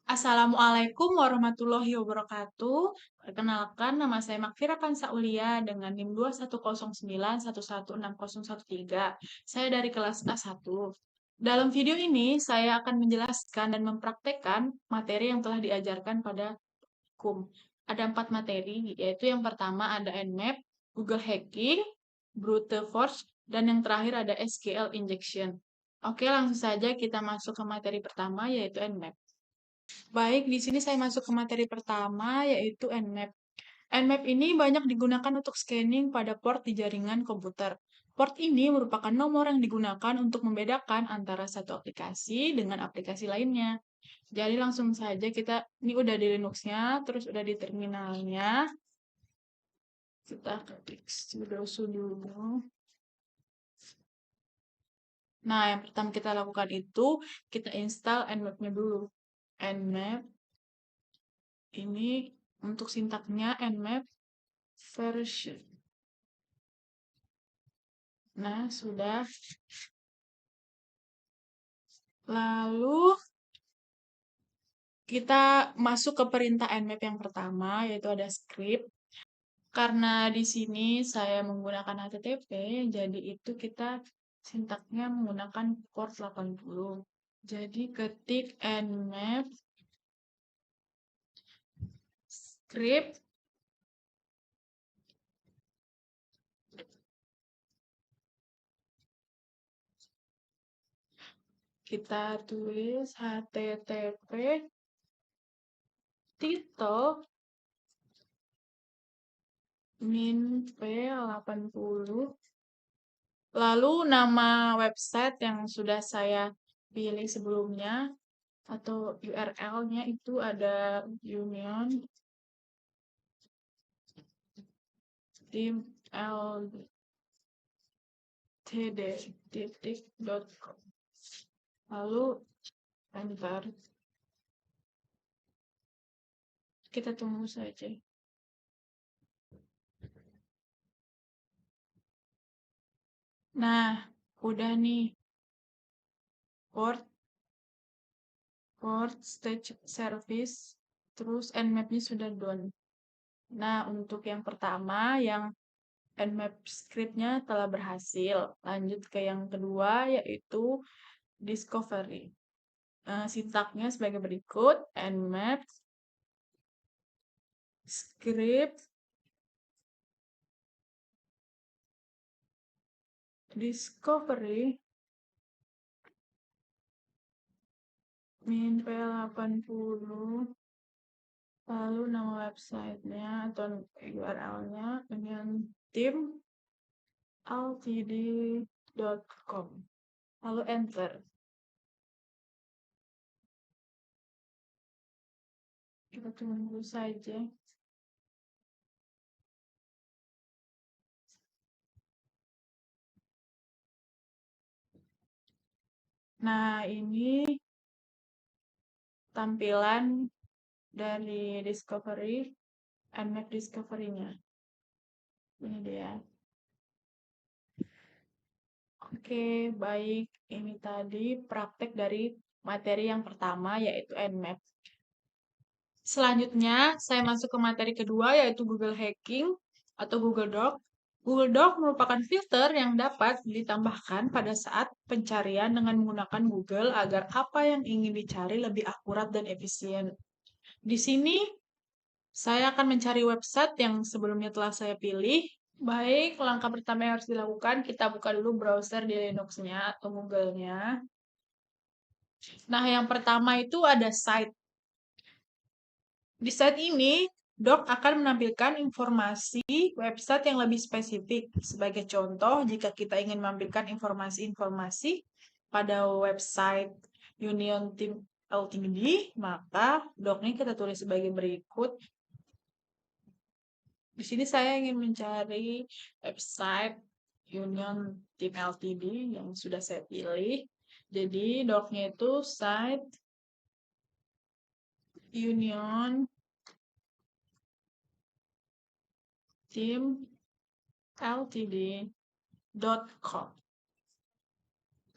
Assalamualaikum warahmatullahi wabarakatuh. Perkenalkan, nama saya Makfira Kansaulia dengan NIM 2109116013. Saya dari kelas A1. Dalam video ini, saya akan menjelaskan dan mempraktekkan materi yang telah diajarkan pada KUM. Ada 4 materi, yaitu yang pertama ada Nmap, Google Hacking, Brute Force, dan yang terakhir ada SQL Injection. Oke, langsung saja kita masuk ke materi pertama, yaitu Nmap. Baik, di sini saya masuk ke materi pertama, yaitu Nmap. Nmap ini banyak digunakan untuk scanning pada port di jaringan komputer. Port ini merupakan nomor yang digunakan untuk membedakan antara satu aplikasi dengan aplikasi lainnya. Jadi langsung saja ini udah di Linux-nya, terus udah di terminalnya. Kita klik sudo dulu. Nah, yang pertama kita lakukan itu, kita install Nmap-nya dulu. Nmap, ini untuk sintaknya Nmap version. Nah, sudah. Lalu kita masuk ke perintah Nmap yang pertama, yaitu ada script. Karena di sini saya menggunakan HTTP, jadi itu kita sintaknya menggunakan port 80. Jadi ketik nmap script kita tulis http titel min p80, lalu nama website yang sudah saya pilih sebelumnya atau URL-nya itu ada uniontimltd.com. Lalu enter. Kita tunggu saja. Nah, udah nih. Port stage service, terus Nmap-nya sudah done. Nah, untuk yang pertama, yang Nmap script-nya telah berhasil. Lanjut ke yang kedua, yaitu discovery. Sintaknya sebagai berikut, Nmap script discovery min p80, lalu nama websitenya atau URL-nya uniontimltd.com, lalu enter. Kita tunggu saja. Nah, ini tampilan dari Nmap discovery-nya. Ini dia. Oke, baik. Ini tadi praktek dari materi yang pertama, yaitu Nmap. Selanjutnya, saya masuk ke materi kedua, yaitu Google Hacking atau Google Doc. Google Doc merupakan filter yang dapat ditambahkan pada saat pencarian dengan menggunakan Google agar apa yang ingin dicari lebih akurat dan efisien. Di sini, saya akan mencari website yang sebelumnya telah saya pilih. Baik, langkah pertama yang harus dilakukan, kita buka dulu browser di Linux-nya atau Google-nya. Nah, yang pertama itu ada site. Di site ini, Doc akan menampilkan informasi website yang lebih spesifik. Sebagai contoh, jika kita ingin menampilkan informasi-informasi pada website Union Team LTD, maka Doc ini kita tulis sebagai berikut. Di sini saya ingin mencari website Union Team LTD yang sudah saya pilih. Jadi, Doc-nya itu site Union Team ltd.com.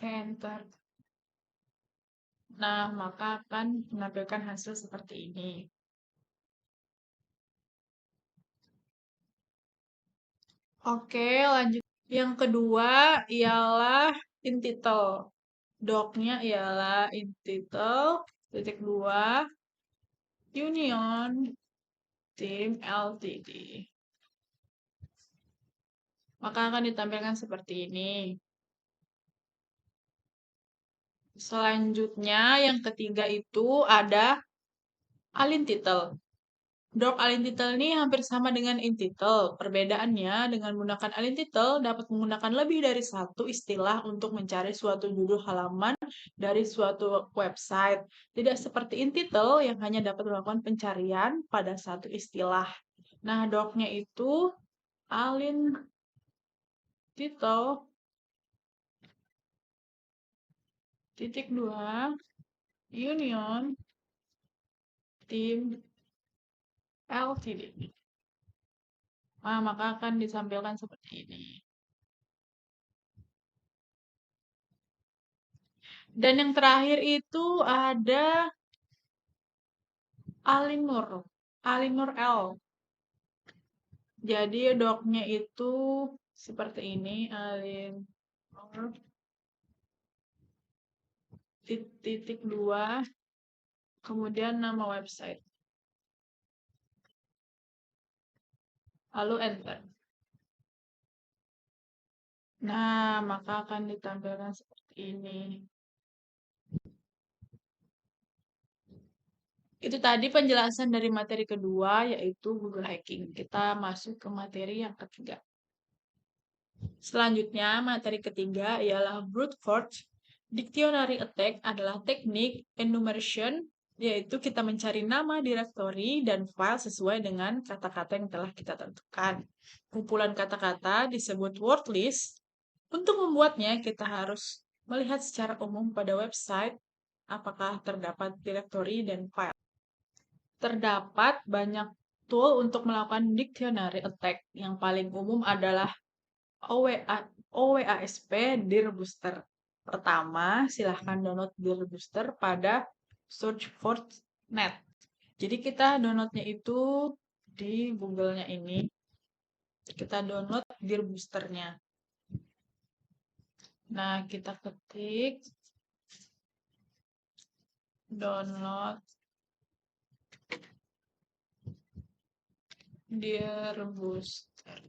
Enter. Nah, maka akan menampilkan hasil seperti ini. Oke, lanjut. Yang kedua ialah intitle. Doc-nya ialah intitle, titik 2, Union Tim Ltd. Maka akan ditampilkan seperti ini. Selanjutnya, yang ketiga itu ada alintitle. Doc alintitle ini hampir sama dengan intitle. Perbedaannya dengan menggunakan alintitle dapat menggunakan lebih dari satu istilah untuk mencari suatu judul halaman dari suatu website. Tidak seperti intitle yang hanya dapat melakukan pencarian pada satu istilah. Nah, doc-nya itu alintitle titik 2 Union Tim Ltd. Nah, maka akan ditampilkan seperti ini. Dan yang terakhir itu ada Alinur. Alinur L. Jadi doc-nya itu seperti ini. Alinur titik 2. Kemudian nama website. Lalu enter. Nah, maka akan ditampilkan seperti ini. Itu tadi penjelasan dari materi kedua, yaitu Google Hacking. Kita masuk ke materi yang ketiga. Selanjutnya, materi ketiga ialah brute force. Dictionary attack adalah teknik enumeration, yaitu kita mencari nama direktori dan file sesuai dengan kata-kata yang telah kita tentukan. Kumpulan kata-kata disebut word list. Untuk membuatnya, kita harus melihat secara umum pada website apakah terdapat direktori dan file. Terdapat banyak tool untuk melakukan dictionary attack. Yang paling umum adalah OWASP Dir Booster. Pertama, silahkan download Dir Booster pada search4net. Jadi kita downloadnya itu di Google-nya ini. Kita download Dir Boosternya. Nah, kita ketik download Dir Booster.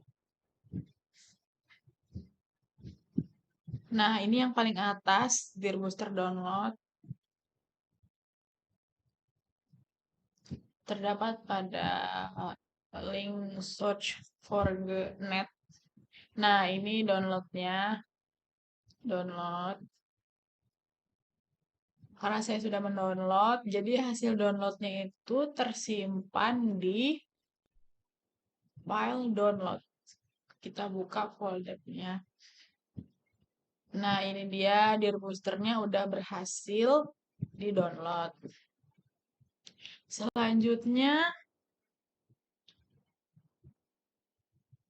Nah, ini yang paling atas, Dir Booster download. Terdapat pada link search4net. Nah, ini downloadnya. Download. Karena saya sudah mendownload, jadi hasil downloadnya itu tersimpan di file download. Kita buka foldernya. Nah, ini dia Dir Boosternya udah berhasil di-download. Selanjutnya,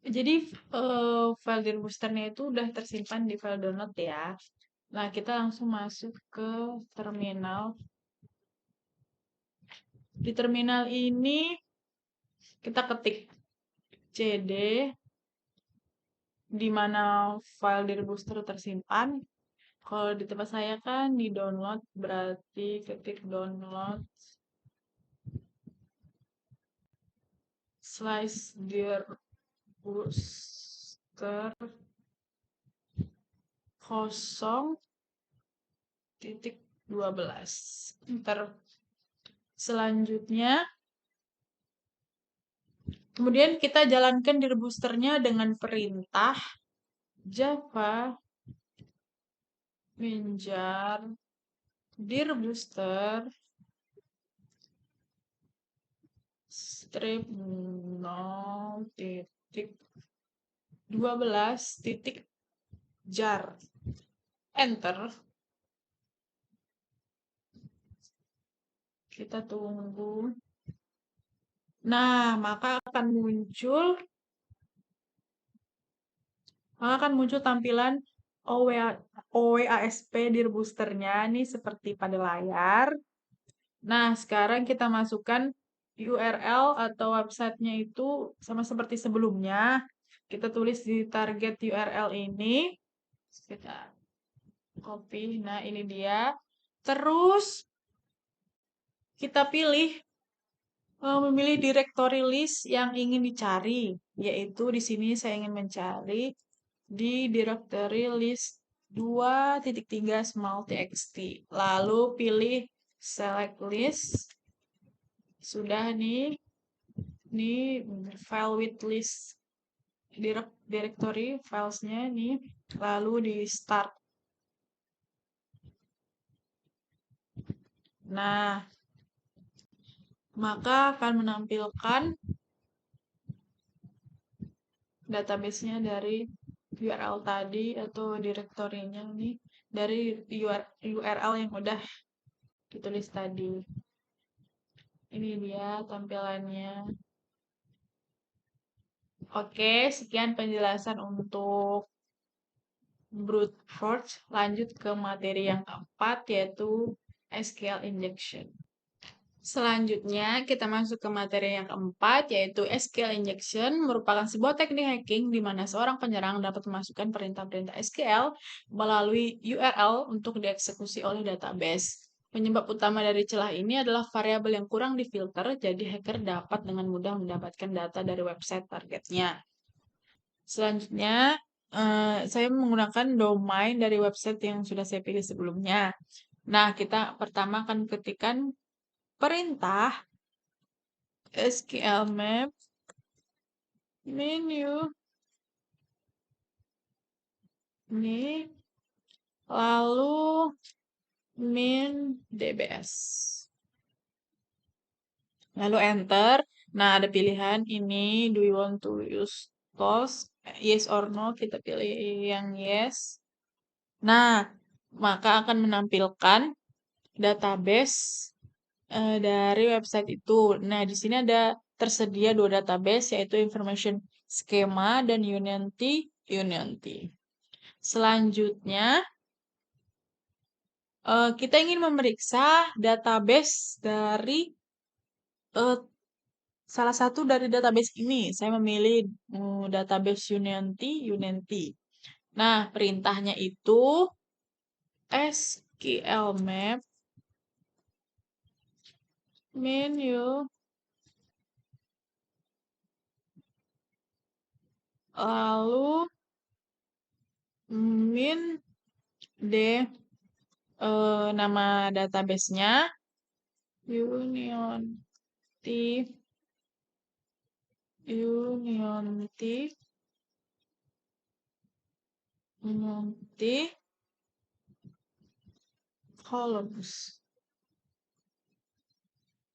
jadi file Dir Boosternya itu udah tersimpan di file download ya. Nah, kita langsung masuk ke terminal. Di terminal ini kita ketik cd di mana file Dir Booster tersimpan. Kalau di tempat saya kan di download, berarti ketik download slice Dir Booster 0.12. Ntar selanjutnya, kemudian kita jalankan Dir Boosternya dengan perintah java minjar Dir Booster strip 0.12 enter. Kita tunggu. Nah, maka akan muncul tampilan OWASP dir boosternya nih seperti pada layar. Nah, sekarang kita masukkan URL atau websitenya itu sama seperti sebelumnya. Kita tulis di target URL ini. Kita copy. Nah, ini dia. Terus kita memilih directory list yang ingin dicari, yaitu di sini saya ingin mencari di directory list 2.3 small txt. Lalu pilih select list. Sudah nih file with list directory filesnya nih. Lalu di start. Nah, maka akan menampilkan database-nya dari URL tadi atau direktorinya nih dari URL yang udah ditulis tadi. Ini dia tampilannya. Oke, sekian penjelasan untuk brute force. Lanjut ke materi yang keempat, yaitu SQL injection. Selanjutnya, kita masuk ke materi yang keempat, yaitu SQL injection merupakan sebuah teknik hacking di mana seorang penyerang dapat memasukkan perintah-perintah SQL melalui URL untuk dieksekusi oleh database. Penyebab utama dari celah ini adalah variabel yang kurang difilter, jadi hacker dapat dengan mudah mendapatkan data dari website targetnya. Selanjutnya, saya menggunakan domain dari website yang sudah saya pilih sebelumnya. Nah, kita pertama akan ketikkan perintah SQL map menu ini lalu min dbs lalu enter. Nah, ada pilihan ini, do you want to use tools, yes or no, kita pilih yang yes. Nah, maka akan menampilkan database dari website itu. Nah, di sini ada tersedia dua database, yaitu Information Schema dan Unity. Selanjutnya, kita ingin memeriksa database dari salah satu dari database ini. Saya memilih database Unity. Nah, perintahnya itu SQL map menu lalu min d nama databasenya Unity columns.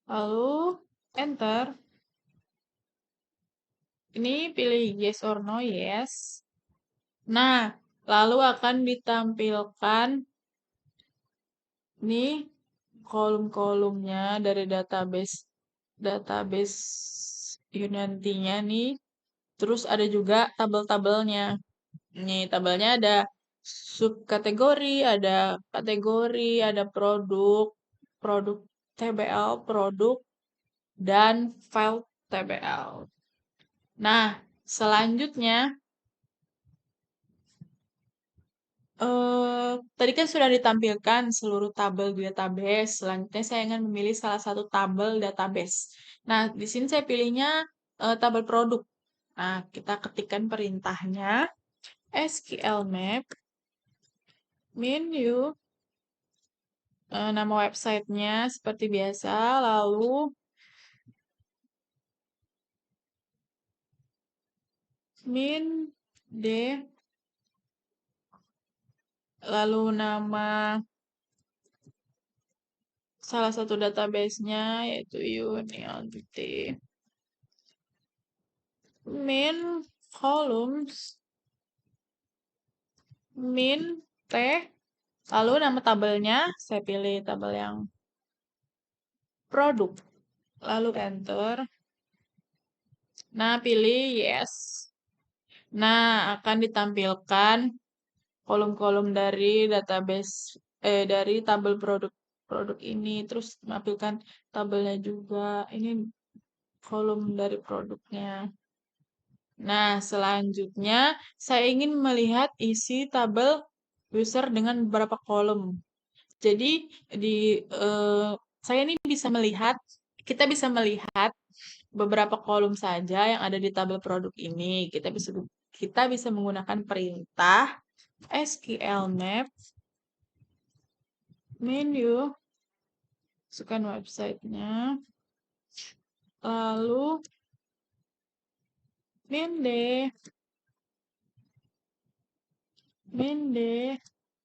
Lalu enter. Ini pilih yes or no, yes. Nah, lalu akan ditampilkan nih kolom-kolomnya dari database Unity-nya nih. Terus ada juga tabel-tabelnya. Nih, tabelnya ada subkategori, ada kategori, ada produk TBL, produk, dan file TBL. Nah, selanjutnya, tadi kan sudah ditampilkan seluruh tabel di database. Selanjutnya saya ingin memilih salah satu tabel database. Nah, di sini saya pilihnya tabel produk. Nah, kita ketikkan perintahnya SQL map menu nama websitenya seperti biasa, lalu min d lalu nama salah satu database-nya yaitu Unity. Min columns min t lalu nama tabelnya saya pilih tabel yang produk lalu enter. Nah, pilih yes. Nah, akan ditampilkan kolom-kolom dari database dari tabel produk ini, terus menampilkan tabelnya juga. Ini kolom dari produknya. Nah, selanjutnya saya ingin melihat isi tabel user dengan beberapa kolom. Jadi di eh, saya ini bisa melihat, kita bisa melihat beberapa kolom saja yang ada di tabel produk ini. Kita bisa menggunakan perintah SQL Map menu, masukkan websitenya, lalu mende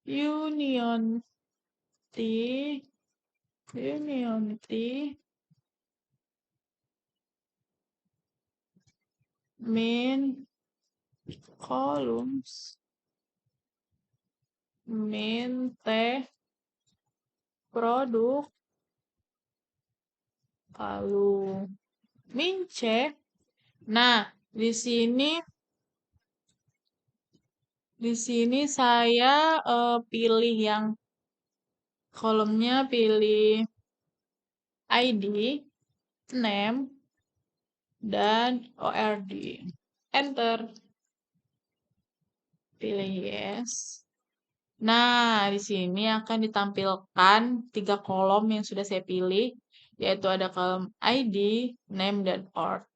union t main columns main produk, lalu min c. Nah, di sini saya pilih yang kolomnya, pilih ID, name, dan ORD. Enter. Pilih yes. Nah, di sini akan ditampilkan 3 kolom yang sudah saya pilih, yaitu ada kolom ID, name, dan ORD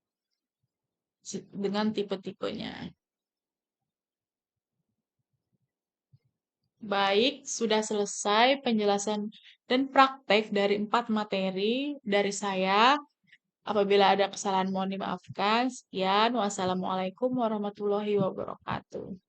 dengan tipe-tipenya. Baik, sudah selesai penjelasan dan praktek dari 4 materi dari saya. Apabila ada kesalahan mohon dimaafkan. Sekian, wassalamualaikum warahmatullahi wabarakatuh.